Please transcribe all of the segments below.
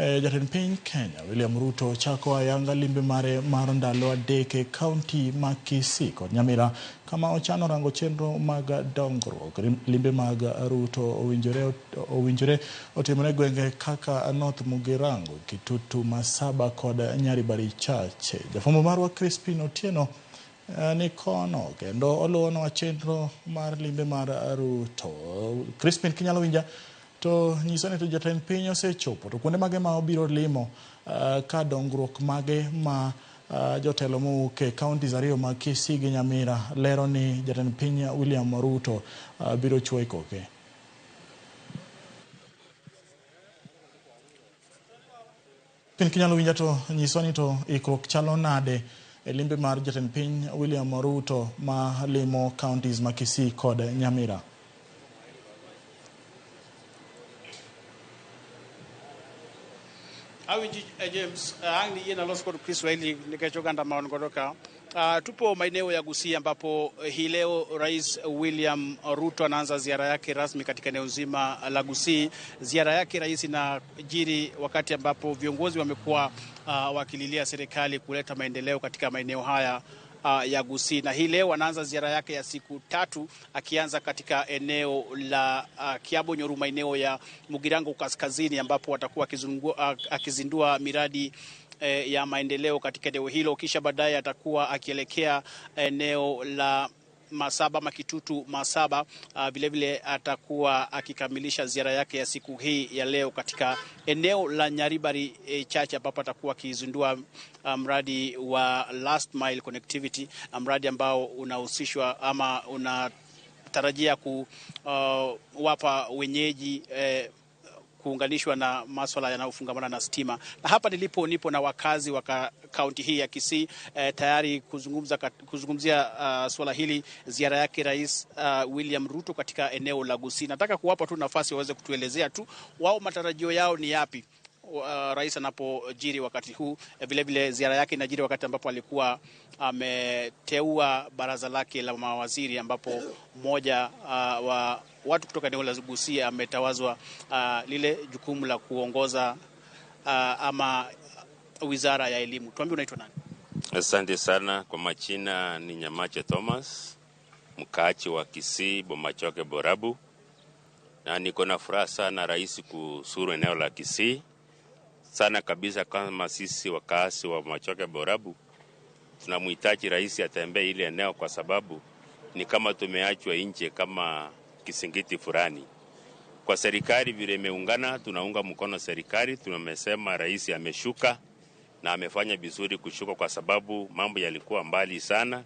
Jatend piny Kenya William Ruto chako ayanga limbe mare mar ndalo adek e kaunti ma Kisii kod Nyamira kama ochano rango chenro mag dongruok. Limbe mag Ruto owinjore otimore gwenge kaka North Mugirango, Kitutu, Masaba kod Nyaribari Chache. Jafwambo marwa Crispin Otieno ni kono kendo oluono chenro mar limbe mar Ruto. Crispin, kinyalo winja to nyisane to jatend piny osechopo to kuonde mage ma obiro limo ka dongruok mage ma jotelo mowuok e counties ariyo mag Kisii gi Nyamira lero ni jatend piny William Ruto biro chuoyo koke. Piny kinyalo winja to nyisoni to ikruok chalo nade e limbe mar jatend piny William Ruto ma limo counties ma Kisii kod Nyamira. Awinji James angni yena losko Kiswahili nikachoganda maoni kutoka tupo maeneo ya Gusii ambapo hii leo Rais William Ruto anaanza ziara yake rasmi katika eneo zima la Gusii. Ziara yake rais inajiri wakati ambapo viongozi wamekuwa wakililia serikali kuleta maendeleo katika maeneo haya ya Gusii, na hii leo anaanza ziara yake ya siku 3 akianza katika eneo la Kiabo Nyoru, maeneo ya Mugirango kaskazini ambapo watakuwa akizindua miradi ya maendeleo katika eneo hilo, kisha baadaye atakuwa akielekea eneo la Masaba Makitutu Masaba. Vile vile atakuwa akikamilisha ziara yake ya siku hii ya leo katika eneo la Nyaribari Chache ambapo atakuwa akizindua mradi wa last mile connectivity, mradi ambao unahusishwa ama unatarajia kuwapa wenyeji kuunganishwa na masuala yanayofungamana na stima. Na hapa nipo na wakazi wa kaunti hii ya Kisii tayari kuzungumzia swala hili, ziara yake Rais William Ruto katika eneo la Gusii. Nataka kuwapa tu nafasi waweze kutuelezea tu wao matarajio yao ni yapi rais anapojiri wakati huu. Vile vile ziara yake inajiri wakati ambapo alikuwa ameteua baraza lake la mawaziri, ambapo mmoja wa watu kutoka eneo la Gusii ametawazwa lile jukumu la kuongoza ama wizara ya elimu. Tuambie unaitwa nani? Asante sana, kwa majina ni Nyamache Thomas, mkaaji wa Kisii, Bomachoge Borabu, na niko na furaha sana rais kusuru eneo la Kisii sana kabisa. Kama sisi wakazi wa Bomachoge Borabu tunamhitaji rais atembee ile eneo, kwa sababu ni kama tumeachwa nje kama kisingiti fulani. Kwa serikali vile imeungana, tunaunga mkono serikali. Tumesema rais ameshuka na amefanya vizuri kushuka, kwa sababu mambo yalikuwa mbali sana.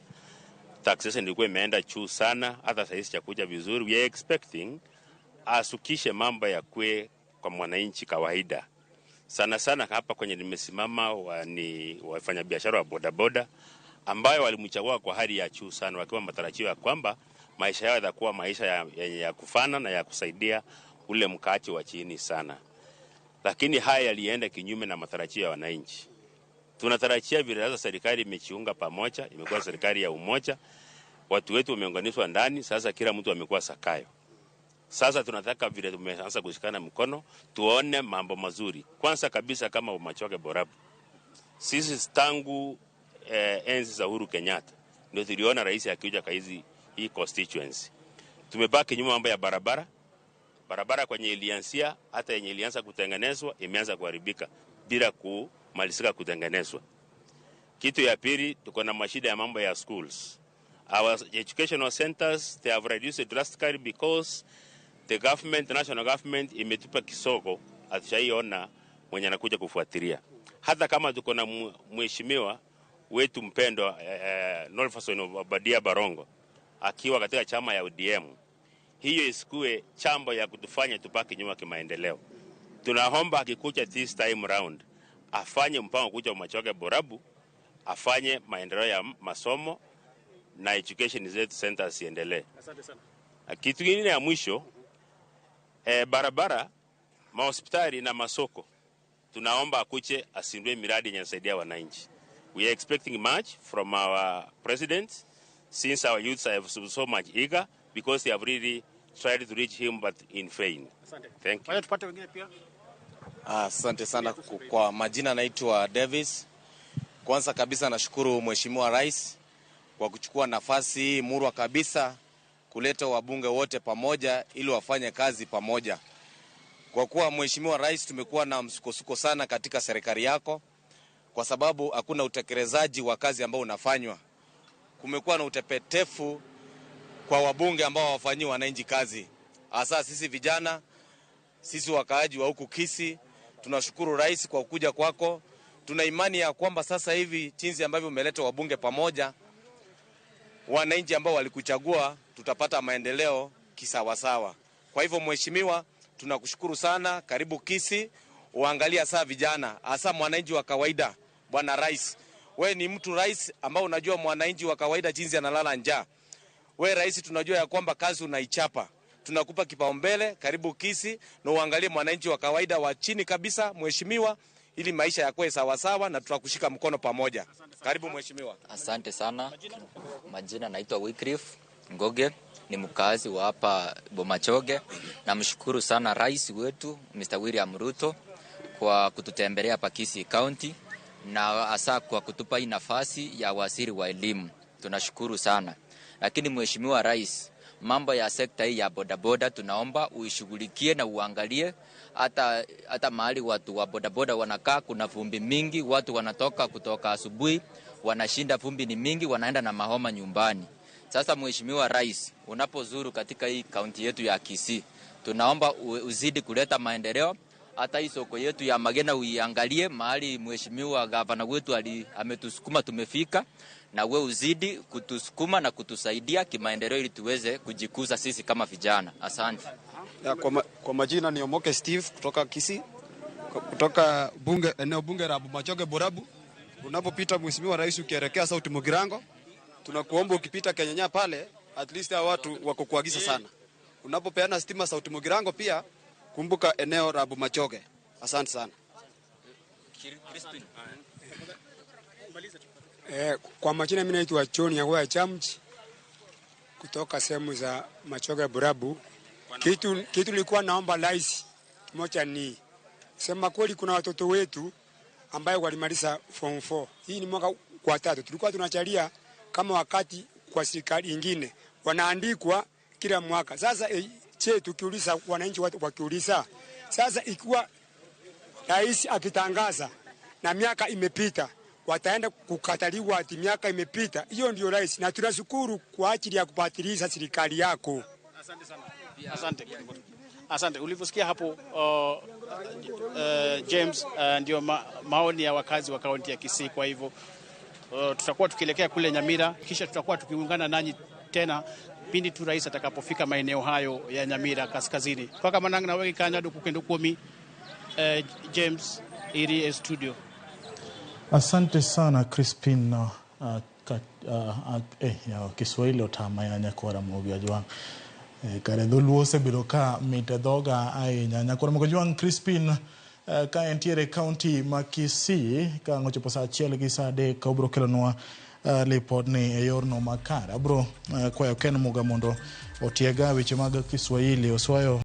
Taxation ilikuwa imeenda juu sana, hata sasa chakuja vizuri. We are expecting asukishe mambo ya kwe kwa mwananchi kawaida. Sana sana hapa kwenye nimesimama ni wafanya biashara wa bodaboda ambayo walimchagua kwa hali ya juu sana, wakiwa matarajio ya kwamba maisha yao yatakuwa maisha ya kufana na ya kusaidia ule mkaaji wa chini sana. Lakini haya yalienda kinyume na matarajio ya wananchi. Tunatarajia vile sasa serikali imejiunga pamoja, imekuwa serikali ya umoja, watu wetu wameunganishwa ndani, sasa kila mtu amekuwa sakayo. Sasa tunataka vile tumeanza kushikana mkono tuone mambo mazuri. Kwanza kabisa kama Bomachoge Borabu, sisi tangu enzi za Uhuru Kenyatta ndio tuliona rais akija kwa hii constituency. Tumebaki nyuma mambo ya barabara kwenye ilianzia, hata yenye ilianza kutengenezwa imeanza kuharibika bila kumalizika kutengenezwa. Kitu ya pili, tuko na mashida ya mambo ya schools. Our educational centers, they have reduced drastically because the national government imetupa kisoko, atashaiona mwenye anakuja kufuatilia. Hata kama tuko na mheshimiwa wetu mpendwa Nolfason Obadia Barongo akiwa katika chama ya ODM, hiyo isikue chambo ya kutufanya tupaki nyuma kimaendeleo. Tunaomba akikuja this time round afanye mpango kuja Bomachoge Borabu, afanye maendeleo ya masomo na education zetu centers iendelee. Asante sana. Kitu kingine ya mwisho, barabara, mahospitali na masoko, tunaomba akuje asindue miradi inayosaidia wananchi. We are expecting much from our president, since our youths are so much eager, because they have really tried to reach him but in vain. Asante. Thank you. Wacha tupate wengine pia. Asante sana. Kwa majina naitwa Davis. Kwanza kabisa nashukuru Mheshimiwa Rais kwa kuchukua nafasi hii murwa kabisa kuleta wabunge wote pamoja ili wafanye kazi pamoja. Kwa kuwa Mheshimiwa Rais, tumekuwa na msukosuko sana katika serikali yako kwa sababu hakuna utekelezaji wa kazi ambao unafanywa. Kumekuwa na utepetefu kwa wabunge ambao hawafanyii wananchi kazi. Hasa sisi vijana, sisi wakaaji wa huku Kisii, tunashukuru Rais kwa kuja kwako. Tuna imani ya kwamba sasa hivi jinsi ambavyo umeleta wabunge pamoja, wananchi ambao walikuchagua tutapata maendeleo kisawasawa. Kwa hivyo Mheshimiwa, tunakushukuru sana. Karibu Kisii, uangalia saa vijana, hasa mwananchi wa kawaida. Bwana Rais, wewe ni mtu Rais ambao unajua mwananchi wa kawaida jinsi analala njaa. Wewe Rais, tunajua ya kwamba kazi unaichapa. Tunakupa kipaumbele. Karibu Kisii na uangalie mwananchi wa kawaida wa chini kabisa Mheshimiwa, ili maisha yakuwe sawa sawa, na tutakushika mkono pamoja. Karibu Mheshimiwa. Asante sana. Majina naitwa Wycliffe Ngoge, ni mkazi wa hapa Bomachoge. Namshukuru sana Rais wetu Mr. William Ruto kwa kututembelea hapa Kisii County na hasa kwa kutupa hii nafasi ya waziri wa elimu. Tunashukuru sana. Lakini Mheshimiwa Rais, mambo ya sekta hii ya bodaboda tunaomba uishughulikie na uangalie. Hata mahali watu wa bodaboda wanakaa kuna vumbi mingi, watu wanatoka kutoka asubuhi, wanashinda vumbi ni mingi, wanaenda na mahoma nyumbani. Sasa Mheshimiwa Rais, unapozuru katika hii kaunti yetu ya Kisii, tunaomba uzidi kuleta maendeleo. Hata hii soko yetu ya Magena uiangalie, mahali Mheshimiwa gavana wetu ametusukuma tumefika, na wewe uzidi kutusukuma na kutusaidia kimaendeleo ili tuweze kujikuza sisi kama vijana. Asante. Kwa majina ni Omoke Steve kutoka Kisii, kutoka eneo bunge la Bomachoge Borabu. Unapopita Mheshimiwa Rais ukielekea South Mugirango, tunakuomba ukipita Kenyanya pale, at least hao watu wako kuagiza sana. Unapopeana stima South Mugirango pia kumbuka eneo la Bomachoge. Asante sana. Kwa majina mimi naitwa John Yagoya Chamchi kutoka sehemu za Machoge Borabu. Kitu nilikuwa naomba Rais moja ni sema kweli, kuna watoto wetu ambao walimaliza form 4. Hii ni mwaka kwa 3. Tulikuwa tunachalia kama wakati kwa serikali nyingine wanaandikwa kila mwaka. Sasa tukiuliza wananchi watu wakiuliza, sasa ikiwa Rais akitangaza na miaka imepita, wataenda kukataliwa ati miaka imepita. Hiyo ndio Rais, na tunashukuru kwa ajili ya kupatilisha serikali yako. Asante sana. Asante. Ulivyosikia hapo James, ndio maoni ya wakazi wa kaunti ya Kisii. Kwa hivyo tutakuwa tukielekea kule Nyamira, kisha tutakuwa tukiungana nanyi tena pindi tu Rais atakapofika maeneo hayo ya Nyamira kaskazini. Paka mananga na wengi kanyado kukendo kumi James iri studio. Asante sana Crispin ya Kiswahili otamayanya kwa mwobiaji wangu. Kare dhuluo se biroka mitadoga ai nyanya kwa mwobiaji Crispin ka entiere county ma Kisii ka ngocho sa chiel gi sa de ka bro kelonwa report ni e yorno makara bro kwa ken muga mondo otiega weche mag Kiswahili oswayo